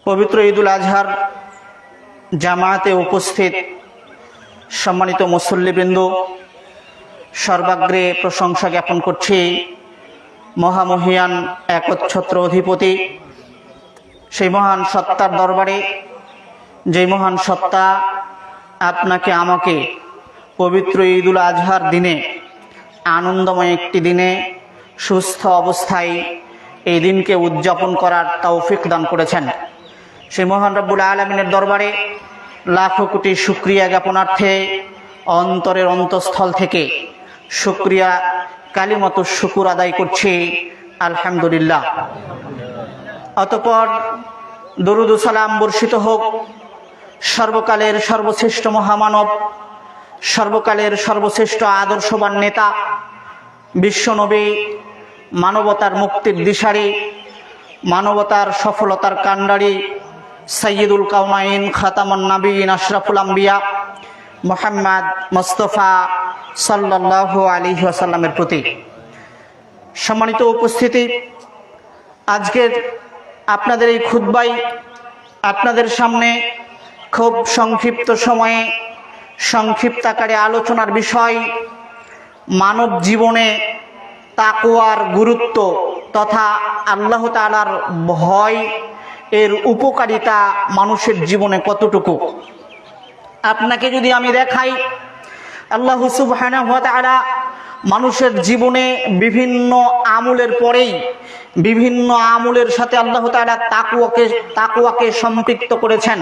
পবিত্র ঈদুল আজহার জামাতে উপস্থিত সম্মানিত মুসল্লিবৃন্দ, সর্বাগ্রে প্রশংসা জ্ঞাপন করছি মহামহিয়ান একচ্ছত্র অধিপতি সেই মহান সত্তার দরবারে, যেই মহান সত্তা আপনাকে আমাকে পবিত্র ঈদুল আজহার দিনে, আনন্দময় একটি দিনে সুস্থ অবস্থায় এই দিনকে উদযাপন করার তৌফিক দান করেছেন। সেই মহান রব্বুল আলামিনের দরবারে লাখো কোটি শুকরিয়া জ্ঞাপনার্থে অন্তরের অন্তঃস্থল থেকে শুকরিয়া কালিমাতু শুকুর আদায় করছি, আলহামদুলিল্লাহ। অতঃপর দরুদ ও সালাম বর্ষিত হোক সর্বকালের সর্বশ্রেষ্ঠ মহামানব, সর্বকালের সর্বশ্রেষ্ঠ আদর্শবান নেতা, বিশ্বনবী, মানবতার মুক্তির দিশারি, মানবতার সফলতার কাণ্ডারি, সাইয়্যিদুল কাওনাইন, খাতামুন নবিয়্যিন, আশরাফুল আম্বিয়া মুহাম্মদ মুস্তাফা সাল্লাল্লাহু আলাইহি ওয়াসাল্লামের প্রতি সম্মানিত উপস্থিতি, আজকের আপনাদের এই খুতবায় আপনাদের সামনে খুব সংক্ষিপ্ত সময়ে সংক্ষিপ্ত আকারে আলোচনার বিষয় মানব জীবনে তাকওয়ার গুরুত্ব তথা আল্লাহ তাআলার ভয় এর উপকারিতা মানুষের জীবনে কতটুকু। আপনাকে যদি আমি দেখাই, আল্লাহ সুবহানাহু ওয়া তাআলা মানুষের জীবনে বিভিন্ন আমলের পরেই বিভিন্ন আমলের সাথে আল্লাহ তাআলা তাকওয়াকে সম্পৃক্ত করেছেন,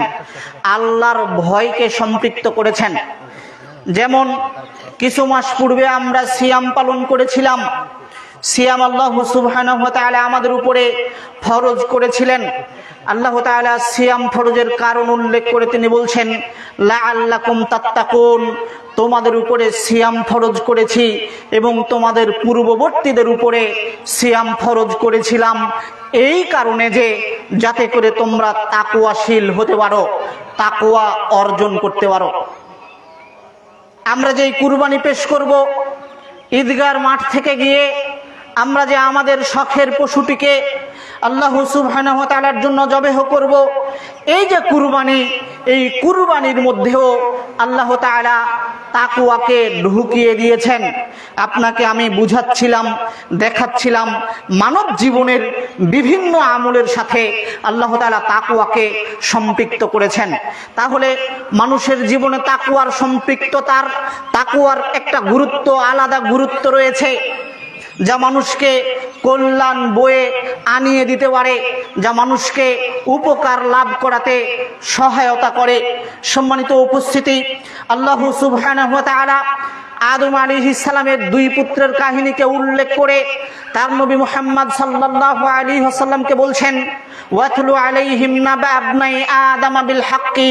আল্লাহর ভয়কে সম্পৃক্ত করেছেন। যেমন কিছু মাস পূর্বে আমরা সিয়াম পালন করেছিলাম। সিয়াম আল্লাহ সুবহানাহু ওয়া তাআলা আমাদের উপরে ফরজ করেছিলেন। আল্লাহ তাআলা সিয়াম ফরজের কারণ উল্লেখ করে তিনি বলছেন, লাআল্লাকুম তাত্তাকুন, তোমাদের উপরে সিয়াম ফরজ করেছি এবং তোমাদের পূর্ববর্তীদের উপরে সিয়াম ফরজ করেছিলাম এই কারণে যে যাতে করে তোমরা তাকওয়াশীল হতে পারো, তাকওয়া অর্জন করতে পারো। আমরা যেই কুরবানি পেশ করব, ঈদগার মাঠ থেকে গিয়ে আমরা যে আমাদের শখের পশুটিকে আল্লাহ সুবহানাহু ওয়া তাআলার জন্য জবেহ করব, এই যে কুরবানি, এই কুরবানির মধ্যেও আল্লাহ তাআলা তাকওয়াকে ঢুকিয়ে দিয়েছেন। আপনাকে আমি বুঝাচ্ছিলাম, দেখাচ্ছিলাম মানব জীবনের বিভিন্ন আমলের সাথে আল্লাহ তাআলা তাকওয়াকে সম্পৃক্ত করেছেন। তাহলে মানুষের জীবনে তাকওয়ার সম্পৃক্ততার, তাকওয়ার একটা গুরুত্ব, আলাদা গুরুত্ব রয়েছে, যা মানুষকে কল্যাণ বয়ে আনিয়ে দিতে পারে, যা মানুষকে উপকার লাভ করাতে সহায়তা করে। সম্মানিত উপস্থিতি, আল্লাহ সুবহানাহু ওয়া তাআলা আদম আলাইহিস সালামের দুই পুত্রের কাহিনীকে উল্লেখ করে তার নবী মুহাম্মদ সাল্লাল্লাহু আলাইহি ওয়াসাল্লামকে বলছেন, ওয়াতলু আলাইহিম নাবা আবনাই আদম বিল হাক্কি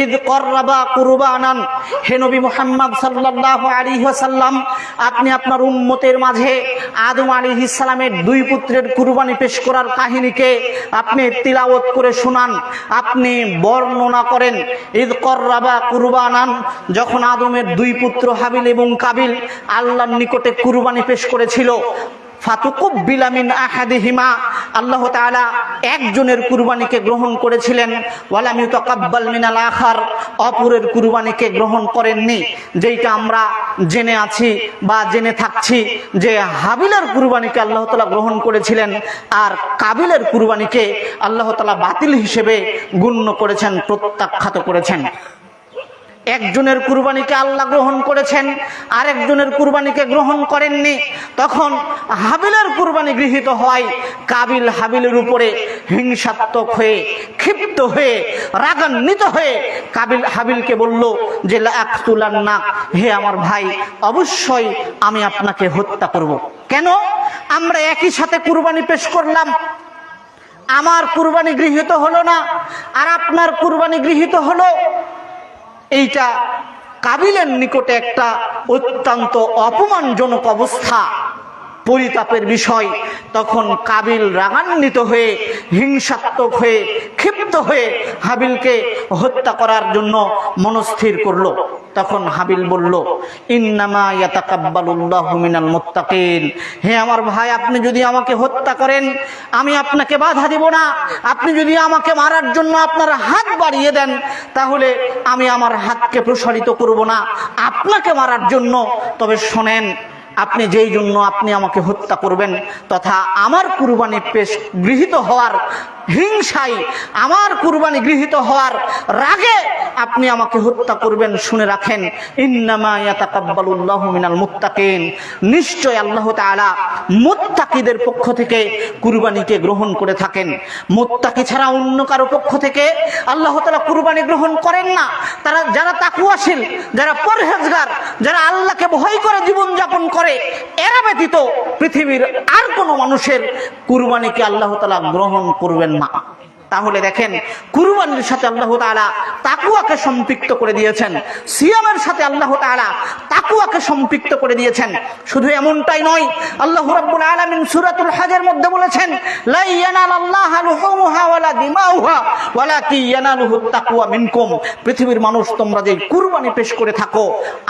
ইয ক্বাররাবা কুরবানান। হে নবী মুহাম্মদ সাল্লাল্লাহু আলাইহি ওয়াসাল্লাম, আপনি আপনার উম্মতের মাঝে আদম আলাইহিস সালামের দুই পুত্রের কুরবানি পেশ করার কাহিনীকে আপনি তিলাওয়াত করে শোনান, আপনি বর্ণনা করেন। ইয ক্বাররাবা কুরবানান, যখন আদমের দুই পুত্র হাবিল এবং কাবিল আল্লাহর নিকটে কুরবানি পেশ করেছিল, ফাতুকুব্বিলা মিন আহাদিহিমা, আল্লাহ তাআলা একজনের কুরবানিকে গ্রহণ করেছিলেন, ওয়ালাম ইউতাকাব্বাল মিনাল আখার, অপরের কুরবানিকে গ্রহণ করেননি। যেটা আমরা জেনে আছি বা জেনে থাকছি যে হাবিলের কুরবানিকে আল্লাহ তাআলা গ্রহণ করেছিলেন আর কাবিলের কুরবানিকে আল্লাহ তাআলা বাতিল হিসেবে গণ্য করেছেন, প্রত্যাখ্যাত করেছেন। একজনের কুরবানিকে আল্লাহ গ্রহণ করেছেন, আরেকজনের কুরবানিকে গ্রহণ করেননি। তখন হাবিলের কুরবানি গৃহীত হয়, কাবিল হাবিলের উপরে হিংসাত্মক হয়ে, ক্ষিপ্ত হয়ে, রাগান্বিত হয়ে কাবিল হাবিলকে বলল যে লাআকতুলান্না, হে আমার ভাই, অবশ্যই আমি আপনাকে হত্যা করব। কেন? আমরা একই সাথে কুরবানি পেশ করলাম, আমার কুরবানি গৃহীত হলো না আর আপনার কুরবানি গৃহীত হলো। এইটা কাবিলের নিকটে একটা অত্যন্ত অপমানজনক অবস্থা, পরিতাপের বিষয়। তখন কাবিল রাগান্বিত হয়ে, হিংসাত্মক হয়ে, ক্ষিপ্ত হয়ে হাবিলকে হত্যা করার জন্য মনস্থির করলো। তখন হাবিল বলল, ইন্নামা ইয়াতাকাব্বালুল্লাহু মিনাল মুত্তাকিন। হে আমার ভাই, আপনি যদি আমাকে হত্যা করেন আমি আপনাকে বাধা দিব না। আপনি যদি আমাকে মারার জন্য আপনার হাত বাড়িয়ে দেন তাহলে আমি আমার হাতকে প্রসারিত করব না আপনাকে মারার জন্য। তবে শোনেন, আপনি যেই জন্য আপনি আমাকে হত্যা করবেন তথা আমার কুরবানি পেশ গৃহীত হওয়ার হিংসায়, আমার কুরবানি গৃহীত হওয়ার রাগে আপনি আমাকে হত্যা করবেন, শুনে রাখেন, ইন্নামা ইয়াতাকাব্বালুল্লাহু মিনাল মুত্তাকিন। নিশ্চয় আল্লাহ তাআলা মুত্তাকিদের পক্ষ থেকে কুরবানিকে গ্রহণ করে থাকেন। মুত্তাকি ছাড়া অন্য কারো পক্ষ থেকে আল্লাহ তাআলা কুরবানি গ্রহণ করেন না। তারা যারা তাকওয়াশীল, যারা পরহেজগার, যারা আল্লাহকে ভয় করে জীবন যাপন করে, এরা ব্যতীত পৃথিবীর আর কোনো মানুষের কুরবানিকে আল্লাহ তাআলা গ্রহণ করবেন না। তাহলে দেখেন, কুরবানির সাথে আল্লাহ তাআলা তাকওয়াকে সম্পৃক্ত করে দিয়েছেন, সিয়ামের সাথে আল্লাহ তাআলা তাকওয়াকে সম্পৃক্ত করে দিয়েছেন। শুধু এমনটাই নয়, আল্লাহ রাব্বুল আলামিন সূরাতুল হজের মধ্যে বলেছেন, লা ইয়ানালাল্লাহু লুহুমুহা ওয়ালা দিমাউহা ওয়ালাকিন ইয়ানালুহুত তাকওয়া মিনকুম। পৃথিবীর মানুষ, তোমরা যে কুরবানি পেশ করে থাকো,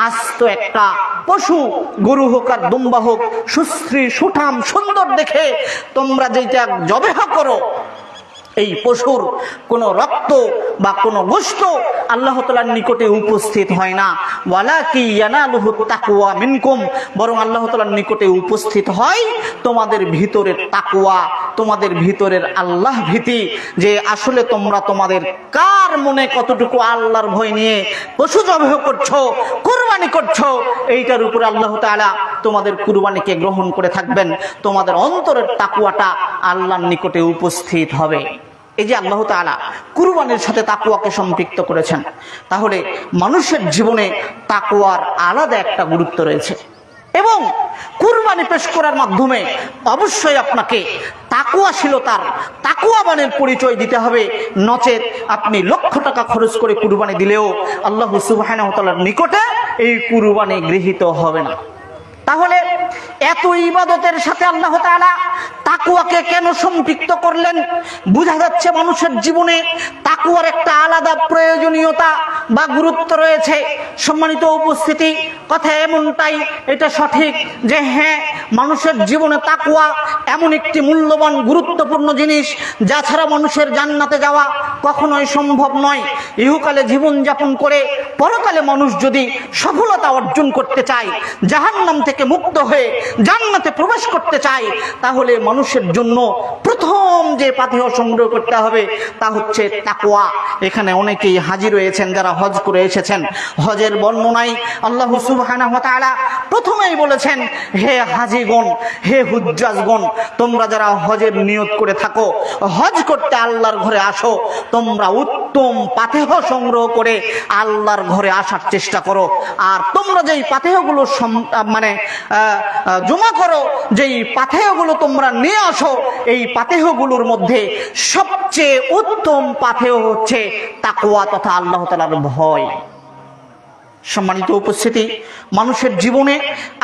আস্ত একটা পশু, গরু হোক আর দুম্বা হোক, সুশ্রী সুঠাম সুন্দর দেখে তোমরা যেটা জবেহ করো, এই পশুর কোন রক্ত বা কোন গোশত আল্লাহ তাআলার নিকটে উপস্থিত হয় না। ওয়ালাকি ইয়ানালুহুত তাকওয়া মিনকুম, বরং আল্লাহ তাআলার নিকটে উপস্থিত হয় তোমাদের ভিতরের তাকওয়া, তোমাদের ভিতরের আল্লাহ ভীতি, যে আসলে তোমরা তোমাদের কার মনে কতটুকু আল্লাহর ভয় নিয়ে পশু জবাহ করছো, কুরবানি করছো, এইটার উপরে আল্লাহ তাআলা তোমাদের কুরবানিকে গ্রহণ করে থাকবেন। তোমাদের অন্তরের তাকওয়াটা আল্লাহর নিকটে উপস্থিত হবে। এই যে আল্লাহ তাআলা কুরবানির সাথে তাকওয়াকে সম্পৃক্ত করেছেন, তাহলে মানুষের জীবনে তাকওয়ার আলাদা একটা গুরুত্ব রয়েছে। এবং কুরবানি পেশ করার মাধ্যমে অবশ্যই আপনাকে তাকওয়াশীলতার, তাকওয়াবানের পরিচয় দিতে হবে। নচেত আপনি লক্ষ টাকা খরচ করে কুরবানি দিলেও আল্লাহ সুবহানাহু ওয়া তাআলার নিকটে এই কুরবানি গৃহীত হবে না। তাহলে এত ইবাদতের সাথে আল্লাহ তাআলা তাকওয়াকে কেন সম্পৃক্ত করলেন? বোঝা যাচ্ছে মানুষের জীবনে তাকওয়ার একটা আলাদা প্রয়োজনীয়তা বা গুরুত্ব রয়েছে। সম্মানিত উপস্থিতি, কথা এমনটাই, এটা সঠিক যে হ্যাঁ, মানুষের জীবনে তাকওয়া এমন একটি মূল্যবান গুরুত্বপূর্ণ জিনিস, যা ছাড়া মানুষের জান্নাতে যাওয়া কখনোই সম্ভব নয়। ইহকালে জীবন যাপন করে পরকালে মানুষ যদি সফলতা অর্জন করতে চায়, জাহান্নাম থেকে মুক্ত হয়ে জান্নাতে প্রবেশ করতে চায়, তাহলে মানুষের জন্য প্রথম যে পাথেয় সংগ্রহ করতে হবে তা হচ্ছে তাকওয়া। এখানে অনেকেই হাজী রয়েছেন যারা হজ করে এসেছেন। হজের বর্ণনায় আল্লাহ সুবহানাহু ওয়া তাআলা প্রথমেই বলেছেন, হে হাজীগণ, হে হুজ্জাজগণ, তোমরা যারা হজের নিয়ত করে থাকো, হজ করতে আল্লাহর ঘরে আসো, তোমরা উত্তম পাথেয় সংগ্রহ করে আল্লাহর ঘরে আসার চেষ্টা করো। আর তোমরা যেই পাথেয়গুলো জমা করো, যেই পাথেয়গুলো তোমরা নিয়ে আসো, এই পাথেয়গুলোর মধ্যে সবচেয়ে উত্তম পাথেয় হচ্ছে তাকওয়া তথা আল্লাহ তাআলার ভয়। সম্মানিত উপস্থিতি, মানুষের জীবনে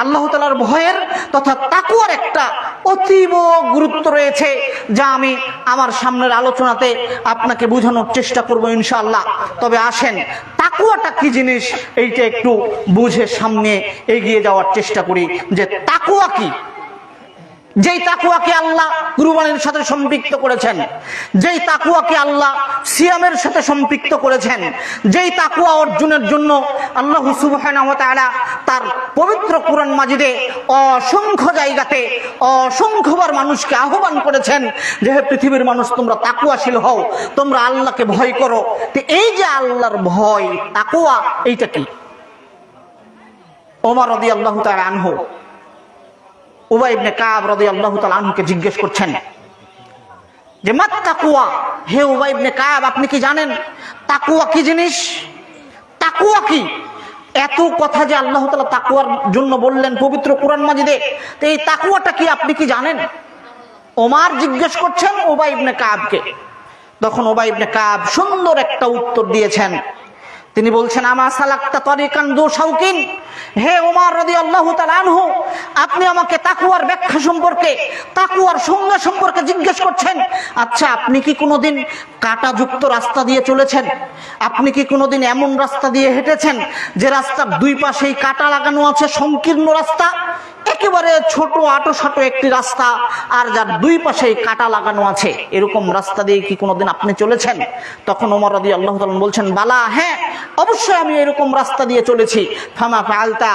আল্লাহ তাআলার ভয়ের তথা তাকওয়ার একটা অতীব গুরুত্ব রয়েছে, যা আমি আমার সামনের আলোচনাতে আপনাকে বোঝানোর চেষ্টা করব ইনশাআল্লাহ। তবে আসেন, তাকওয়াটা কি জিনিস এইটা একটু বুঝে সামনে এগিয়ে যাওয়ার চেষ্টা করি, যে তাকওয়া কি। যেই তাকওয়াকে আল্লাহ কুরবানির সাথে সম্পৃক্ত করেছেন, যেই তাকওয়াকে আল্লাহ সিয়ামের সাথে সম্পৃক্ত করেছেন, যেই তাকওয়া অর্জনের জন্য আল্লাহ সুবহানাহু ওয়া তাআলা তার পবিত্র কুরআন মাজিদে অসংখ্য জায়গাতে অসংখ্যবার মানুষকে আহ্বান করেছেন যে হে পৃথিবীর মানুষ, তোমরা তাকওয়াশীল হও, তোমরা আল্লাহকে ভয় করো। তো এই যে আল্লাহর ভয়, তাকওয়া, এইটা কি? ওমর রাদিয়াল্লাহু তাআলা আনহু উবাই ইবনে কাব রাদিয়াল্লাহু তাআলা আনহুকে জিজ্ঞেস করছেন যে মা তাকওয়া, হে উবাই ইবনে কাব, আপনি কি জানেন তাকওয়া কি জিনিস? তাকওয়া কি? এত কথা যে আল্লাহ তাআলা তাকওয়ার জন্য বললেন পবিত্র কুরআন মাজিদে, তো এই তাকওয়াটা কি আপনি কি জানেন? ওমর জিজ্ঞেস করছেন উবাই ইবনে কাবকে। তখন উবাই ইবনে কাব সুন্দর একটা উত্তর দিয়েছেন। তিনি বলছেন, আমা সালাকতা তরিকান দু শাউকিন, হে ওমর রাদিয়াল্লাহু তাআলা আনহু, আপনি আমাকে তাকওয়ার ব্যাখ্যা সম্পর্কে, তাকওয়ার সংজ্ঞা সম্পর্কে জিজ্ঞেস করছেন। আচ্ছা, আপনি কি কোনোদিন কাঁটাযুক্ত রাস্তা দিয়ে চলেছেন? আপনি কি কোনোদিন এমন রাস্তা দিয়ে হেঁটেছেন যে রাস্তার দুই পাশেই কাঁটা লাগানো আছে, সংকীর্ণ রাস্তা, একেবারে ছোট আঁটো একটি রাস্তা, আর যার দুই পাশেই কাঁটা লাগানো আছে, এরকম রাস্তা দিয়ে কি কোনোদিন আপনি চলেছেন? তখন ওমর রাদিয়াল্লাহু তাআলা বলছেন, বালা, হ্যাঁ অবশ্যই আমি এরকম রাস্তা দিয়ে চলেছি। ফামা ফাআলতা,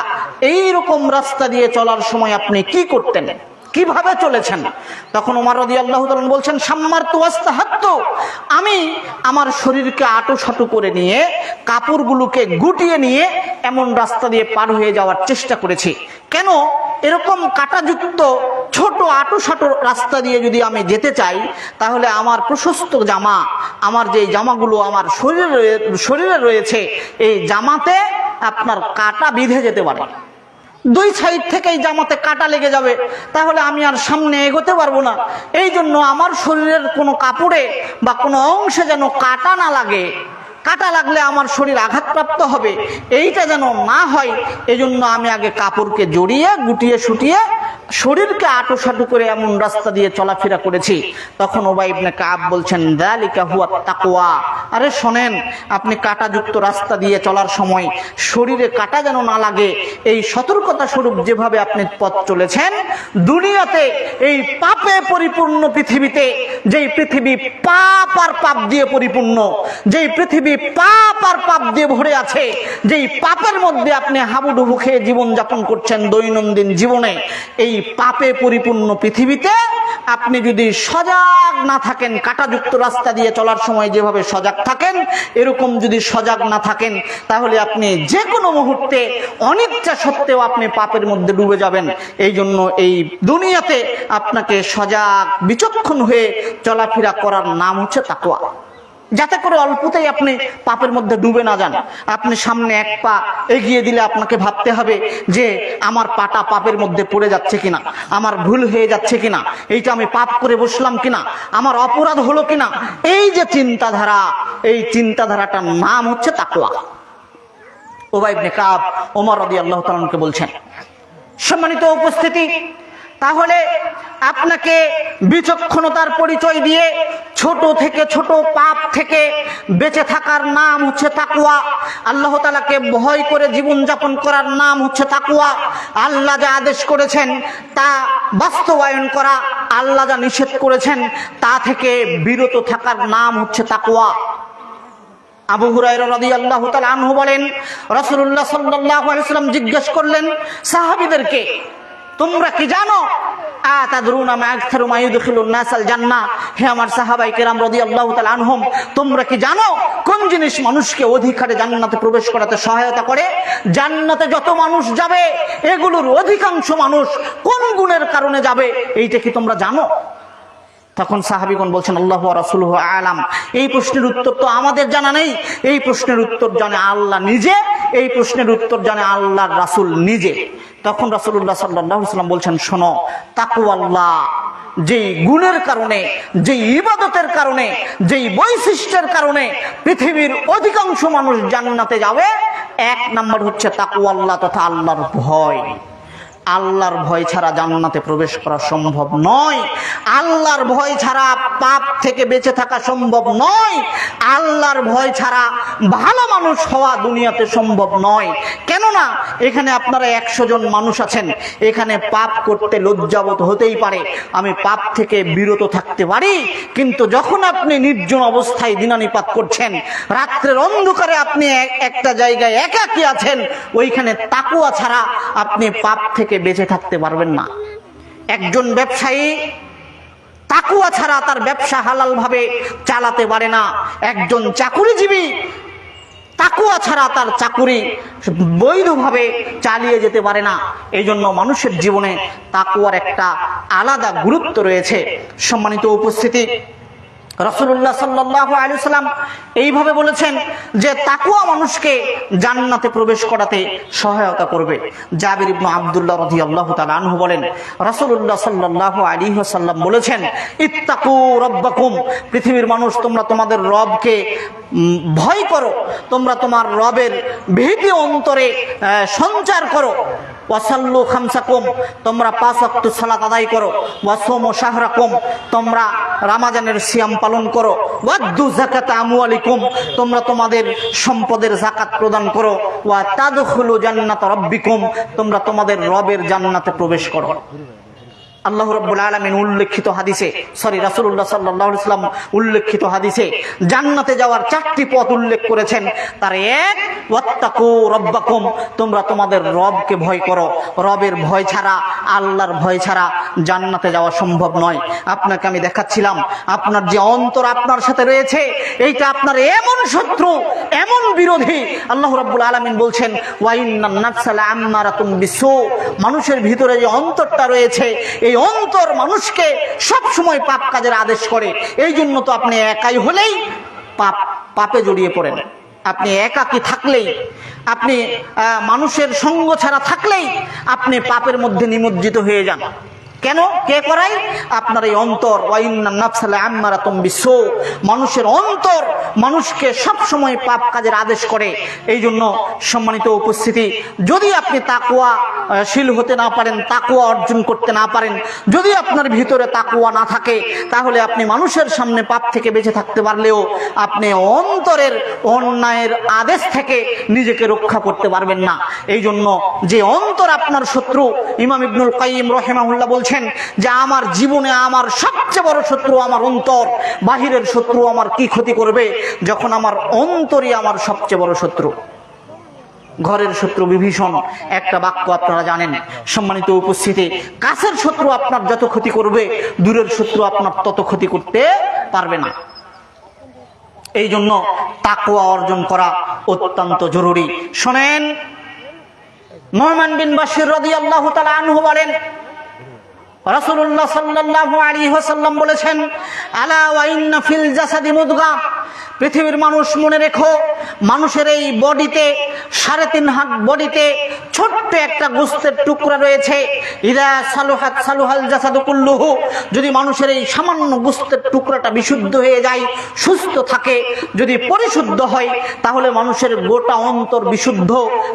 এইরকম রাস্তা দিয়ে চলার সময় আপনি কি করতেন, কিভাবে চলেছেন? তখন ওমর রাদিয়াল্লাহু তাআলা বলছেন, সাম্মারতু ওয়াস্তাহাত্তু, আমি আমার শরীরকে আঁটো করে নিয়ে, কাপড়গুলোকে গুটিয়ে নিয়ে এমন রাস্তা দিয়ে পার হয়ে যাওয়ার চেষ্টা করেছি। কেন? এরকম কাঁটাযুক্ত ছোট আঁটো রাস্তা দিয়ে যদি আমি যেতে চাই, তাহলে আমার প্রশস্ত জামা, আমার যে জামাগুলো আমার শরীরে রয়েছে, এই জামাতে আপনার কাঁটা বিঁধে যেতে পারে, দুই সাইড থেকেই জামাতে কাঁটা লেগে যাবে, তাহলে আমি আর সামনে এগোতে পারবো না। এই জন্য আমার শরীরের কোনো কাপড়ে বা কোনো অংশে যেন কাঁটা না লাগে, কাঁটা লাগলে আমার শরীর আঘাতপ্রাপ্ত হবে, এইটা যেন না হয়, এজন্য আমি আগে কাপড়কে জড়িয়ে গুটিয়ে শুটিয়ে শরীরকে আঁটো করে এমন রাস্তা দিয়ে চলাফেরা করেছি। তখন উবাই ইবনে কাব বলছেন, যালিকা হুয়াত তাকওয়া, আরে শোনেন, আপনি কাঁটাযুক্ত রাস্তা দিয়ে চলার সময় শরীরে কাঁটা যেন না লাগে, এই সতর্কতা স্বরূপ যেভাবে আপনি পথ চলেছেন, দুনিয়াতে এই পাপে পরিপূর্ণ পৃথিবীতে, যেই পৃথিবী পাপ আর পাপ দিয়ে পরিপূর্ণ, যেই পৃথিবী পাপ আর পাপ দিয়ে ভরে আছে, যেই পাপের মধ্যে আপনি হাবুডুবু খেয়ে জীবন যাপন করছেন দৈনন্দিন জীবনে, এই পাপে পরিপূর্ণ পৃথিবীতে আপনি যদি সজাগ না থাকেন, কাঁটাযুক্ত রাস্তা দিয়ে চলার সময় যেভাবে সজাগ থাকেন, এরকম যদি সজাগ না থাকেন, তাহলে আপনি যে কোনো মুহূর্তে অনিচ্ছা সত্ত্বেও আপনি পাপের মধ্যে ডুবে যাবেন। এই জন্য এই দুনিয়াতে আপনাকে সজাগ বিচক্ষণ হয়ে চলাফেরা করার নাম হচ্ছে তাকওয়া, যাতে করে অল্পতেই আপনি পাপের মধ্যে ডুবে না যান। আপনি সামনে এক পা এগিয়ে দিলে আপনাকে ভাবতে হবে যে আমার পাটা পাপের মধ্যে পড়ে যাচ্ছে কিনা, আমার ভুল হয়ে যাচ্ছে কিনা, এইটা আমি পাপ করে বসলাম কিনা, আমার অপরাধ হলো কিনা। এই যে চিন্তাধারা, এই চিন্তাধারাটার নাম হচ্ছে তাকওয়া। উবাই ইবনে কাব ওমর রাদিয়াল্লাহু তাআলা আনহুকে বলছেন। সম্মানিত উপস্থিতি, তাহলে আপনাকে বিচক্ষণতার পরিচয় দিয়ে ছোট থেকে ছোট পাপ থেকে বেঁচে থাকার নাম হচ্ছে তাকওয়া। আল্লাহ তাআলাকে ভয় করে জীবন যাপন করার নাম হচ্ছে তাকওয়া। আল্লাহ যা আদেশ করেছেন তা বাস্তবায়ন করা, আল্লাহ যা নিষেধ করেছেন তা থেকে বিরত থাকার নাম হচ্ছে তাকওয়া। আবু হুরায়রা রাদিয়াল্লাহু তাআলা আনহু বলেন, রাসূলুল্লাহ সাল্লাল্লাহু আলাইহি ওয়াসাল্লাম জিজ্ঞেস করলেন সাহাবীদেরকে, তোমরা কি জানো আতাদরুনা মা আকসারু মা ইউদখিলুন নাসাল জান্নাহ, হে আমার সাহাবায়ে কেরাম রাদিয়াল্লাহু তাআলা আনহুম, তোমরা কি জানো কোন জিনিস মানুষকে অধিকারে জান্নাতে প্রবেশ করাতে সহায়তা করে? জান্নাতে যত মানুষ যাবে এগুলোর অধিকাংশ মানুষ কোন গুণের কারণে যাবে, এইটা কি তোমরা জানো? তখন সাহাবীগণ বলছেন, আল্লাহু ওয়া রাসূলুহু আ'লাম। এই প্রশ্নের উত্তর তো আমাদের জানা নেই, এই প্রশ্নের উত্তর জানে আল্লাহ নিজে, এই প্রশ্নের উত্তর জানে আল্লাহর রাসূল নিজে। তখন রাসূলুল্লাহ সাল্লাল্লাহু আলাইহি ওয়াসাল্লাম বলছেন, শোনো, তাকওয়াল্লাহ যেই গুণের কারণে, যেই ইবাদতের কারণে, যেই বৈশিষ্ট্যের কারণে পৃথিবীর অধিকাংশ মানুষ জান্নাতে যাবে, এক নাম্বার হচ্ছে তাকওয়াল্লাহ তথা আল্লাহর ভয়। আল্লাহর ভয় ছাড়া জান্নাতে প্রবেশ করা সম্ভব নয়। আল্লাহর ভয় ছাড়া পাপ থেকে বেঁচে থাকা সম্ভব নয়। আল্লাহর ভয় ছাড়া ভালো মানুষ হওয়া দুনিয়াতে সম্ভব নয়। কেননা এখানে আপনারা 100 জন মানুষ আছেন, এখানে পাপ করতে লজ্জাবোধ হতেই পারে, আমি পাপ থেকে বিরত থাকতে পারি। কিন্তু যখন আপনি নির্জন অবস্থায় দিনানিপাত করছেন, রাত্রের অন্ধকারে আপনি একটা জায়গায় একাকী আছেন, ওইখানে তাকওয়া ছাড়া আপনি পাপ থেকে বেঁচে থাকতে পারবেন না। একজন ব্যবসায়ী তাকওয়া ছাড়া তার ব্যবসা হালাল ভাবে চালাতে পারে না। একজন চাকুরিজীবী তাকওয়া ছাড়া তার চাকুরি বৈধভাবে চালিয়ে যেতে পারে না। এই জন্য মানুষের জীবনে তাকওয়ার একটা আলাদা গুরুত্ব রয়েছে। সম্মানিত উপস্থিতি, রাসূলুল্লাহ সাল্লাল্লাহু আলাইহি ওয়াসাল্লাম এইভাবে বলেছেন যে তাকওয়া মানুষকে জান্নাতে প্রবেশ করাতে সহায়তা করবে। জাবির ইবনে আব্দুল্লাহ রাদিয়াল্লাহু তাআলা আনহু বলেন, রাসূলুল্লাহ সাল্লাল্লাহু আলাইহি ওয়াসাল্লাম বলেছেন, ইত্তাকু রাব্বাকুম, পৃথিবীর মানুষ তোমরা তোমাদের রবকে ভয় করো, তোমরা তোমার রবের ভীতি অন্তরে সঞ্চার করো। ওয়াসাল্লু খামসাকুম, তোমরা 5 ওয়াক্ত সালাত আদায় করো। ওয়াসুমু শাহরাকুম, তোমরা রমজানের সিয়াম পালন করো। ওয়াদ্দু যাকাতা আমওয়ালিকুম, তোমরা তোমাদের সম্পদের যাকাত প্রদান করো। ওয়া তাদখুলু জান্নাত রাব্বিকুম, তোমরা তোমাদের রবের জান্নাতে প্রবেশ করো। আল্লাহ রাব্বুল আলামিন উল্লেখিত হাদিসে, রাসূলুল্লাহ সাল্লাল্লাহু আলাইহি ওয়াসাল্লাম উল্লেখিত হাদিসে জান্নাতে যাওয়ার 4টি পথ উল্লেখ করেছেন। তার এক, ওয়াত্তাকু রাব্বাকুম, তোমরা তোমাদের রবকে ভয় করো। রবের ভয় ছাড়া, আল্লাহর ভয় ছাড়া জান্নাতে যাওয়া সম্ভব নয়। আপনাকে আমি দেখাচ্ছিলাম আপনার যে অন্তর আপনার সাথে রয়েছে, এইটা আপনার এমন শত্রু, এমন বিরোধী। আল্লাহ রাব্বুল আলামিন বলছেন, ওয়া ইন্নান নাফসা লাআম্মারাতুম বিসু, মানুষের ভিতরে যে অন্তরটা রয়েছে, এই অন্তর মানুষকে সব সময় পাপ কাজের আদেশ করে। এই জন্য তো আপনি একাই হলেই পাপে জড়িয়ে পড়েন। আপনি একাকী থাকলেই, আপনি মানুষের সঙ্গ ছাড়া থাকলেই আপনি পাপের মধ্যে নিমজ্জিত হয়ে যান। কেন? কে করাই? আপনার এই অন্তর। ওয়াইন্নান নাফসা লাআম্মারাতুম বিসু, মানুষের অন্তর মানুষকে সব সময় পাপ কাজের আদেশ করে। এই জন্য সম্মানিত উপস্থিতি, যদি আপনি তাকওয়াশীল হতে না পারেন, তাকওয়া অর্জন করতে না পারেন, যদি আপনার ভিতরে তাকওয়া না থাকে, তাহলে আপনি মানুষের সামনে পাপ থেকে বেঁচে থাকতে পারলেও আপনি অন্তরের অন্যায়ের আদেশ থেকে নিজেকে রক্ষা করতে পারবেন না। এই জন্য যে অন্তর আপনার শত্রু, ইমাম ইবনুল কাইয়িম রাহিমাহুল্লাহ বলছেন যে আমার জীবনে আমার সবচেয়ে বড় শত্রু আমার অন্তর। বাহিরের শত্রু আমার কি ক্ষতি করবে যখন আমার অন্তরই আমার সবচেয়ে বড় শত্রু। ঘরের শত্রু বিভীষণ একটা বাক্য আপনারা জানেন। সম্মানিত উপস্থিতি, কাছের শত্রু আপনার যত ক্ষতি করবে, দূরের শত্রু আপনার তত ক্ষতি করতে পারবে না। এই জন্য তাকওয়া অর্জন করা অত্যন্ত জরুরি। শোনেন, নু'মান বিন বাশির রাদিয়াল্লাহু তাআলা আনহু বলেন, রাসূলুল্লাহ সাল্লাল্লাহু আলাইহি ওয়াসাল্লাম বলেছেন, আলা ওয়া ইন্না ফিল জাসাদি মুদগা, পৃথিবীর মানুষ মনে রেখো, মানুষের এই বডিতে 3.5 হাত বডিতে ছোট্ট একটা গোশতের টুকরা রয়েছে। ইদা সালুহাত সালুহাল জাসাদু কুল্লুহু, যদি মানুষের এই সামান্য গোশতের টুকরাটা বিশুদ্ধ হয়ে যায়, সুস্থ থাকে, যদি পরিশুদ্ধ হয়, তাহলে মানুষের গোটা অন্তর বিশুদ্ধ,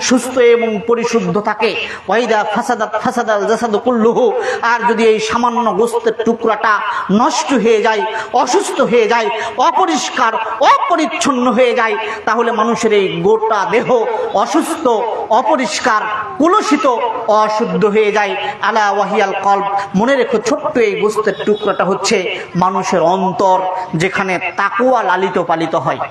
সুস্থ এবং পরিশুদ্ধ থাকে। ওয়াইদা ফাসাদাত ফাসাদাল জাসাদু কুল্লুহু, আর যদি এই সামান্য গোশতের টুকরাটা নষ্ট হয়ে যায়, অসুস্থ হয়ে যায়, অপরিষ্কার অপরিচ্ছন্ন হয়ে যায়, তাহলে মানুষের এই গোটা দেহ অসুস্থ, অপরিষ্কার, কুলুষিত, অশুদ্ধ হয়ে যায়। আলা ওয়াহিয়াল কলব, মনে রেখো, ছোট্ট এই গোশতের টুকরাটা হচ্ছে মানুষের অন্তর, যেখানে তাকওয়া লালিত পালিত হয়।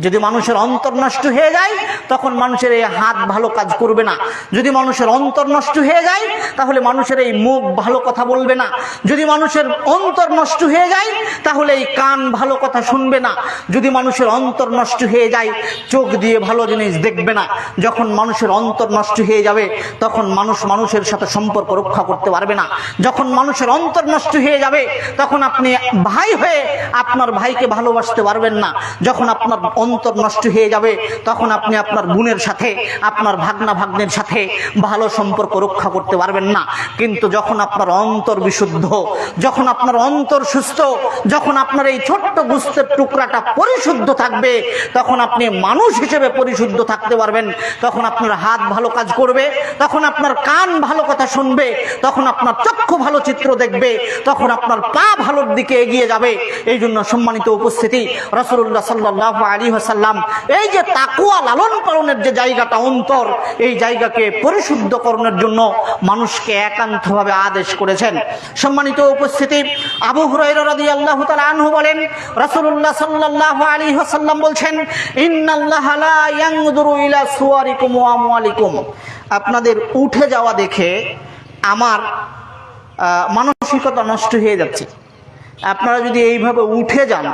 যদি মানুষের অন্তর নষ্ট হয়ে যায়, তখন মানুষের এই হাত ভালো কাজ করবে না। যদি মানুষের অন্তর নষ্ট হয়ে যায়, তাহলে মানুষের এই মুখ ভালো কথা বলবে না। যদি মানুষের অন্তর নষ্ট হয়ে যায়, তাহলে এই কান ভালো কথা শুনবে না। যদি মানুষের অন্তর নষ্ট হয়ে যায়, চোখ দিয়ে ভালো জিনিস দেখবে না। যখন মানুষের অন্তর নষ্ট হয়ে যাবে, তখন মানুষ মানুষের সাথে সম্পর্ক রক্ষা করতে পারবে না। যখন মানুষের অন্তর নষ্ট হয়ে যাবে, তখন আপনি ভাই হয়ে আপনার ভাইকে ভালোবাসতে পারবেন না। যখন আপনার অন্তর নষ্ট হয়ে যাবে, তখন আপনি আপনার বোনের সাথে, আপনার ভাগনা ভাগ্নের সাথে ভালো সম্পর্ক রক্ষা করতে পারবেন না। কিন্তু যখন আপনার অন্তর বিশুদ্ধ, যখন আপনার অন্তর সুস্থ, যখন আপনার এই ছোট্ট গোশতের টুকরাটা পরিশুদ্ধ থাকবে, তখন আপনি মানুষ হিসেবে পরিশুদ্ধ থাকতে পারবেন। তখন আপনার হাত ভালো কাজ করবে, তখন আপনার কান ভালো কথা শুনবে, তখন আপনার চক্ষু ভালো চিত্র দেখবে, তখন আপনার পা ভালোর দিকে এগিয়ে যাবে। এই জন্য সম্মানিত উপস্থিতি, রাসূলুল্লাহ সাল্লাল্লাহু আলাইহি ওয়াসাল্লাম এই যে তাকওয়া লালন পালনের যে জায়গাটা অন্তর, এই জায়গাকে পরিশুদ্ধকরণের জন্য মানুষকে একান্তভাবে আদেশ করেছেন। সম্মানিত উপস্থিতি, আবু হুরায়রা রাদিয়াল্লাহু তাআলা আনহু বলেন, রাসূলুল্লাহ সাল্লাল্লাহু আলাইহি ওয়াসাল্লাম বলছেন, ইন্নাল্লাহা লা ইয়ানজুরু ইলা সুওয়ারিকুম ওয়া আমওয়ালিকুম, আপনাদের উঠে যাওয়া দেখে আমার মানসিকতা নষ্ট হয়ে যাচ্ছে। আপনারা যদি এইভাবে উঠে যান,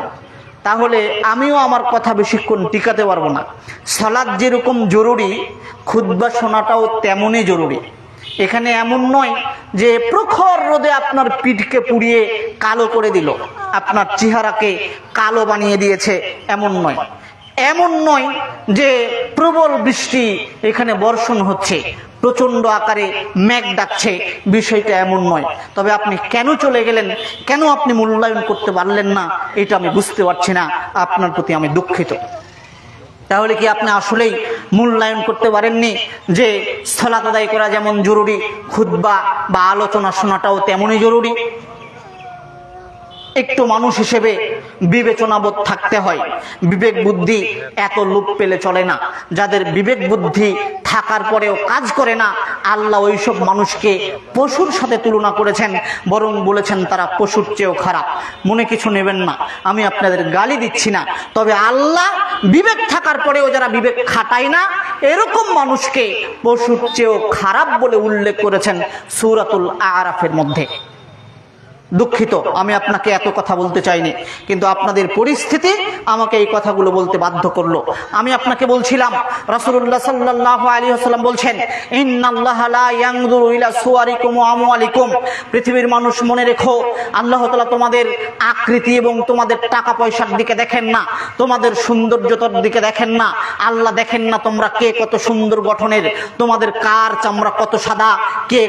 তাহলে আমিও আমার কথা বেশিক্ষণ টিকাতে পারবো না। সালাত যেরকম জরুরি, খুতবা শোনাটাও তেমনই জরুরি। এখানে এমন নয় যে প্রখর রোদে আপনার পিঠকে পুড়িয়ে কালো করে দিল, আপনার চেহারাকে কালো বানিয়ে দিয়েছে, এমন নয়। এমন নয় যে প্রবল বৃষ্টি এখানে বর্ষণ হচ্ছে, প্রচন্ড আকারে মেঘ ডাকছে, বিষয়টা এমন নয়। তবে আপনি কেন চলে গেলেন, কেন আপনি মূল্যায়ন করতে পারলেন না, এটা আমি বুঝতে পারছি না, আপনার প্রতি আমি দুঃখিত। তাহলে কি আপনি আসলেই মূল্যায়ন করতে পারেননি যে সালাত আদায় করা যেমন জরুরি, খুতবা বা আলোচনা শোনাটাও তেমনই জরুরি? একটু মানুষ হিসেবে বিবেচনাবোধ থাকতে হয়। বিবেক বুদ্ধি এত লোপ পেলে চলে না। যাদের বিবেক বুদ্ধি থাকার পরেও কাজ করে না, আল্লাহ ওইসব মানুষকে পশুর সাথে তুলনা করেছেন, বরং বলেছেন তারা পশুর চেয়েও খারাপ। মনে কিছু নেবেন না, আমি আপনাদের গালি দিচ্ছি না। তবে আল্লাহ বিবেক থাকার পরেও যারা বিবেক খাটায় না, এরকম মানুষকে পশুর চেয়েও খারাপ বলে উল্লেখ করেছেন সূরাতুল আরাফের মধ্যে। দুঃখিত, আমি আপনাকে এত কথা বলতে চাইনি, কিন্তু আপনাদের পরিস্থিতি আমাকে এই কথাগুলো বলতে বাধ্য করলো। আমি আপনাকে বলছিলাম রাসূলুল্লাহ সাল্লাল্লাহু আলাইহি ওয়াসাল্লাম বলছেন, ইন্নাল্লাহা লা ইয়ানজুরু ইলা সুওয়ারিকুম ওয়া আমওয়ালিকুম। পৃথিবীর মানুষ মনে রেখো, আল্লাহ তাআলা তোমাদের আকৃতি এবং তোমাদের টাকা পয়সার দিকে দেখেন না, তোমাদের সৌন্দর্যতার দিকে দেখেন না। আল্লাহ দেখেন না তোমরা কে কত সুন্দর গঠনের, তোমাদের কার চামড়া কত সাদা, কে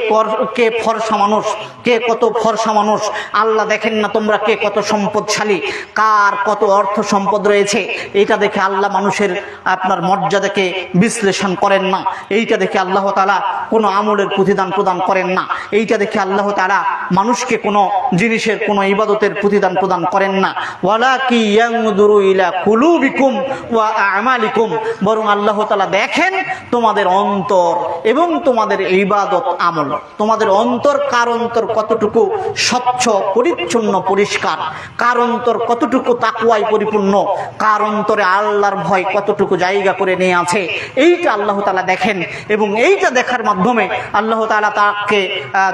ফর্সা মানুষ, কে কত ফর্সা মানুষ। আল্লাহ দেখেন না তোমরা কে কত সম্পদশালী, কার কত অর্থ সম্পদ রয়েছে। এইটা দেখে আল্লাহ মানুষের আপনার মর্যাদাকে বিশ্লেষণ করেন না। এইটা দেখে আল্লাহ তাআলা কোনো আমলের প্রতিদান প্রদান করেন না। এইটা দেখে আল্লাহ তাআলা মানুষকে কোনো জিনিসের কোনো ইবাদতের প্রতিদান প্রদান করেন না। ওয়ালাকি ইয়ানজুরু ইলা কুলুবিকুম ওয়া আমালিকুম। বরং আল্লাহ তাআলা দেখেন তোমাদের অন্তর এবং তোমাদের ইবাদত আমল। তোমাদের অন্তর, কার অন্তর কতটুকু স্বচ্ছ পরিচ্ছন্ন পরিষ্কার, কার অন্তর কতটুকু তাকওয়ায় পরিপূর্ণ, কার অন্তরে আল্লাহর ভয় কতটুকু জায়গা করে নিয়ে আছে, এইটা আল্লাহ তাআলা দেখেন। এবং এইটা দেখার মাধ্যমে আল্লাহ তাআলা তাকে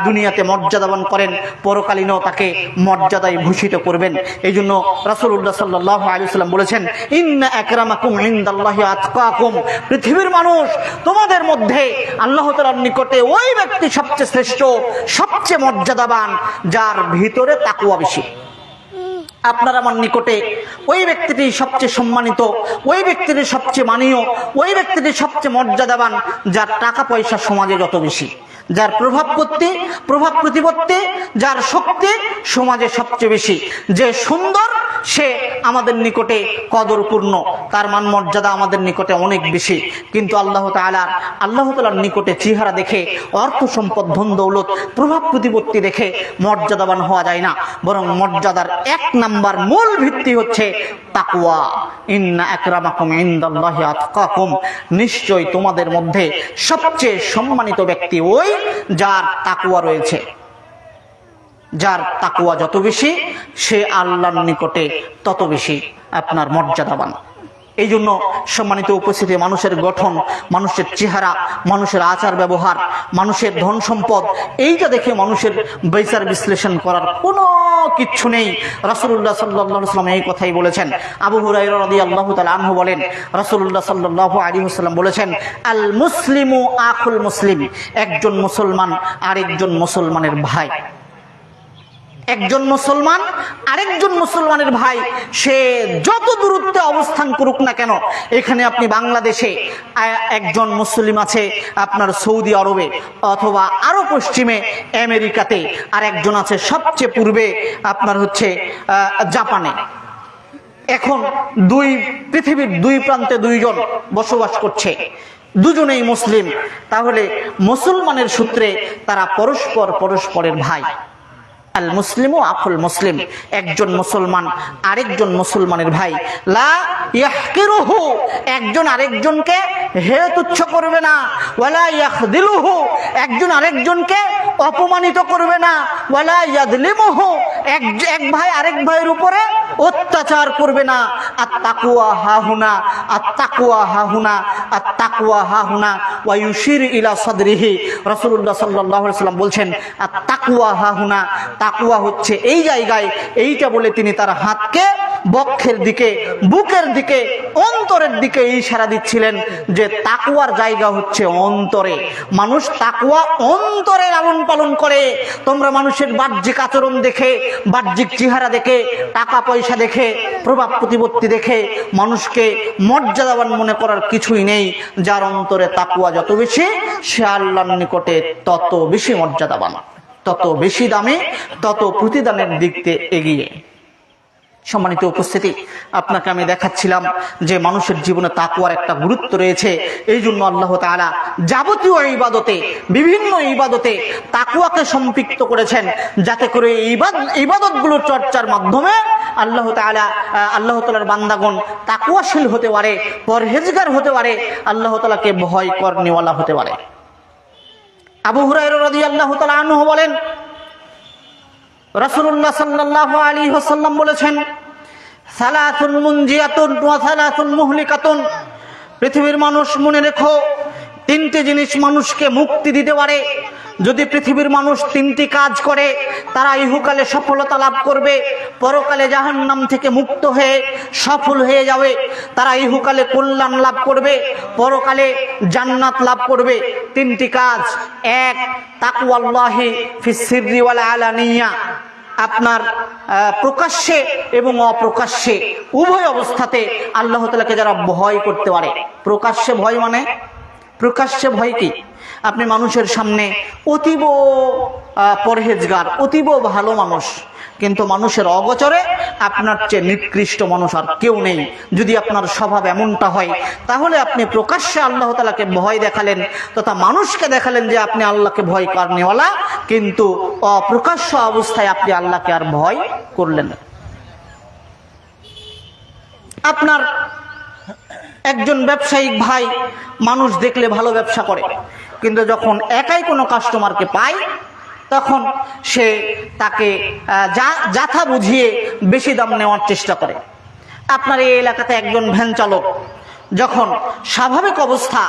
দুনিয়াতে মর্যাদাবান করেন, পরকালীনও তাকে মর্যাদায় ভূষিত করবেন। এই জন্য রাসূলুল্লাহ সাল্লাল্লাহু আলাইহি ওয়াসাল্লাম বলেছেন, ইন্না আকরামাকুম ইনদাল্লাহি আতকাকুম। পৃথিবীর মানুষ তোমাদের মধ্যে আল্লাহ তাআলার নিকটে ওই ব্যক্তি সবচেয়ে শ্রেষ্ঠ, সবচেয়ে মর্যাদাবান যার ভিতরে তাকওয়া বেশি। আপনার আমার নিকটে ওই ব্যক্তিটি সবচেয়ে সম্মানিত, ওই ব্যক্তিটি সবচেয়ে মানীয়, ওই ব্যক্তিটি সবচেয়ে মর্যাদাবান যার টাকা পয়সা সমাজে যত বেশি, যার প্রভাব প্রতিপত্তি, যার শক্তি সমাজে সবচেয়ে বেশি, যে সুন্দর সে আমাদের নিকটে কদরপূর্ণ, তার মান মর্যাদা আমাদের নিকটে অনেক বেশি। কিন্তু আল্লাহ তাআলার নিকটে চেহারা দেখে, অর্থ সম্পদ, ধন দৌলত, প্রভাব প্রতিপত্তি দেখে মর্যাদাবান হওয়া যায় না। বরং মর্যাদার এক নাম্বার মূল ভিত্তি হচ্ছে তাকওয়া। ইন্না আকরামাকুম ইনদাল্লাহি আতকাকুম। নিশ্চয় তোমাদের মধ্যে সবচেয়ে সম্মানিত ব্যক্তি ওই যার তাকওয়া রয়েছে। যার তাকওয়া যত বেশি, সে আল্লাহর নিকটে তত বেশি আপনার মর্যাদাবান। এই জন্য সম্মানিত উপস্থিতি, মানুষের গঠন, মানুষের চেহারা, মানুষের আচার ব্যবহার, মানুষের ধন সম্পদ, এইটা দেখে মানুষের বিচার বিশ্লেষণ করার কোনো কিচ্ছু নেই। রাসূলুল্লাহ সাল্লাল্লাহু আলাইহি ওয়াসাল্লাম এই কথাই বলেছেন। আবু হুরায়রা রাদিয়াল্লাহু তাআলা আনহু বলেন, রাসূলুল্লাহ সাল্লাল্লাহু আলাইহি ওয়াসাল্লাম বলেছেন, আল মুসলিমু আখুল মুসলিম। একজন মুসলমান আরেকজন মুসলমানের ভাই। একজন মুসলমান আরেকজন মুসলমানের ভাই, সে যত দূরত্বে অবস্থান করুক না কেন। এখানে আপনি বাংলাদেশে একজন মুসলিম আছে আপনার সৌদি আরবে, অথবা আরো পশ্চিমে আমেরিকাতে, আর একজন আছে সবচেয়ে পূর্বে আপনার হচ্ছে জাপানে। এখন পৃথিবীর দুই প্রান্তে দুইজন বসবাস করছে, দুজনেই মুসলিম। তাহলে মুসলমানের সূত্রে তারা পরস্পরের ভাই। আল মুসলিমু আখুল মুসলিম। একজন মুসলমান আরেকজন মুসলমানের ভাই। লা ইয়াহকিরুহু। একজন আরেকজনকে হেয় তুচ্ছ করবে না। ওয়ালা ইয়াখদিলুহু। একজন আরেকজনকে অপমানিত করবে না। ওয়ালা ইয়াযলিমুহু। এক ভাই আরেক ভাইয়ের উপরে অত্যাচার করবে না। আত-তাকওয়া হাহুনা, আত-তাকওয়া হাহুনা, আত-তাকওয়া হাহুনা। ওয়া ইউশির ইলা সাদরিহি। রাসূলুল্লাহ সাল্লাল্লাহু আলাইহি ওয়াসাল্লাম বলছেন, আত-তাকওয়া হাহুনা, তাকওয়া হচ্ছে এই জায়গায়। এইটা বলে তিনি তার হাতকে বক্ষের দিকে, বুকের দিকে, অন্তরের দিকে ইশারা দিচ্ছিলেন যে তাকওয়ার জায়গা হচ্ছে অন্তরে। মানুষ তাকওয়া অন্তরে লালন পালন করে। তোমরা মানুষের বাহ্যিক আচরণ দেখে, বাহ্যিক চেহারা দেখে, টাকা পয়সা দেখে, প্রভাব প্রতিপত্তি দেখে মানুষকে মর্যাদাবান মনে করার কিছুই নেই। যার অন্তরে তাকওয়া যত বেশি, সে আল্লাহর নিকটে তত বেশি মর্যাদাবান, তত বেশি দামে, তত প্রতিদানের দিক দিয়ে এগিয়ে। সম্মানিত উপস্থিতি, আপনাকে আমি দেখাচ্ছিলাম যে মানুষের জীবনে তাকওয়ার একটা গুরুত্ব রয়েছে। এই জন্য আল্লাহ তাআলা যাবতীয় ইবাদতে, বিভিন্ন ইবাদতে তাকওয়াকে সম্পৃক্ত করেছেন, যাতে করে ইবাদতগুলোর চর্চার মাধ্যমে আল্লাহ তাআলার বান্দাগণ তাকওয়াশীল হতে পারে, পরহেজগার হতে পারে, আল্লাহ তাআলাকে ভয় করনেওয়ালা হতে পারে। আবু হুরায়রা রাদিয়াল্লাহু তাআলা আনহু বলেন, রাসূলুল্লাহ সাল্লাল্লাহু আলাইহি ওয়াসাল্লাম বলেছেন, সালাতুন মুনজিয়াতুন ওয়া সালাতুন মুহলিকাতুন। পৃথিবীর মানুষ মনে রেখো, তিনটি জিনিস মানুষকে মুক্তি দিতে পারে। যদি পৃথিবীর মানুষ তিনটি কাজ করে, তারা ইহকালে সফলতা লাভ করবে, পরকালে জাহান্নাম থেকে মুক্ত হয়ে সফল হয়ে যাবে। তারা ইহকালে কল্যাণ লাভ করবে, পরকালে জান্নাত লাভ করবে। তিনটি কাজ: এক, তাকওয়াল্লাহি ফিস সিররি ওয়াল আলানিয়া, আপনার প্রকাশ্যে এবং অপ্রকাশ্যে উভয় অবস্থাতে আল্লাহ তাআলাকে যারা ভয় করতে পারে। প্রকাশ্যে ভয় মানে, প্রকাশ্যে ভয় কি? আপনি মানুষের সামনে অতীব পরহেজগার, অতীব ভালো মানুষ, কিন্তু মানুষের অগোচরে আপনার চেয়ে নিকৃষ্ট মানুষ আর কেউ নেই। যদি আপনার স্বভাব এমনটা হয়, তাহলে আপনি প্রকাশ্যে আল্লাহ তাআলাকে ভয় দেখালেন তথা মানুষকে দেখালেন যে আপনি আল্লাহকে ভয় করনেওয়ালা, কিন্তু অপ্রকাশ্য অবস্থায় আপনি আল্লাহকে আর ভয় করলেন। আপনার একজন ব্যবসায়িক ভাই মানুষ দেখলে ভালো ব্যবসা করে, কিন্তু যখন একাই কোনো কাস্টমারকে পায়, তখন সে তাকে যাথা বুঝিয়ে বেশি দাম নেওয়ার চেষ্টা করে। আপনার এই এলাকাতে একজন ভ্যান চালক, যখন স্বাভাবিক অবস্থা,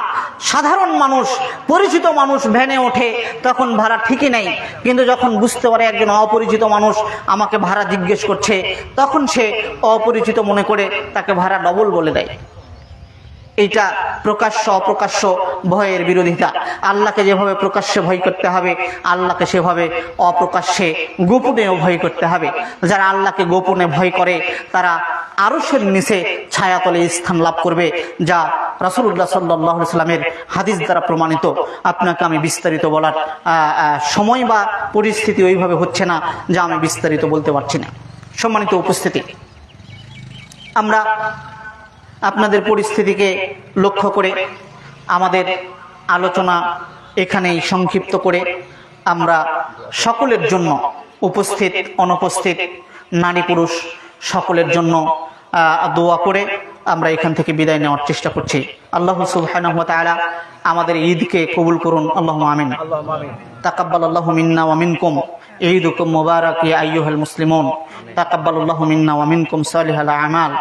সাধারণ মানুষ, পরিচিত মানুষ ভ্যানে ওঠে, তখন ভাড়া ঠিকই নেই, কিন্তু যখন বুঝতে পারে একজন অপরিচিত মানুষ আমাকে ভাড়া জিজ্ঞেস করছে, তখন সে অপরিচিত মনে করে তাকে ভাড়া ডবল বলে দেয়। এইটা প্রকাশ্য অপ্রকাশ্য ভয়ের বিরোধিতা। আল্লাহকে যেভাবে প্রকাশ্যে ভয় করতে হবে, আল্লাহকে সেভাবে অপ্রকাশ্যে গোপনেও ভয় করতে হবে। যারা আল্লাহকে গোপনে ভয় করে, তারা আরশের নিচে ছায়াতলে স্থান লাভ করবে, যা রাসূলুল্লাহ সাল্লাল্লাহু আলাইহি ওয়াসাল্লামের হাদিস দ্বারা প্রমাণিত। আপনাকে আমি বিস্তারিত বলার সময় বা পরিস্থিতি ওইভাবে হচ্ছে না, যা আমি বিস্তারিত বলতে পারছি না। সম্মানিত উপস্থিতি, আমরা আপনাদের পরিস্থিতিকে লক্ষ্য করে আমাদের আলোচনা এখানেই সংক্ষিপ্ত করে আমরা সকলের জন্য, উপস্থিত অনুপস্থিত, নারী পুরুষ সকলের জন্য দোয়া করে আমরা এখান থেকে বিদায় নেওয়ার চেষ্টা করছি। আল্লাহ সুবহানাহু ওয়া তাআলা আমাদের ঈদকে কবুল করুন, আল্লাহুম্মা আমিন। তাকাব্বালাল্লাহু মিন্না ওয়া মিনকুম, ঈদুকুম মুবারাক ইয়া আইয়ুহাল মুসলিমুন। তাকাব্বালাল্লাহু মিন্না ওয়া মিনকুম সালিহাল আমাল।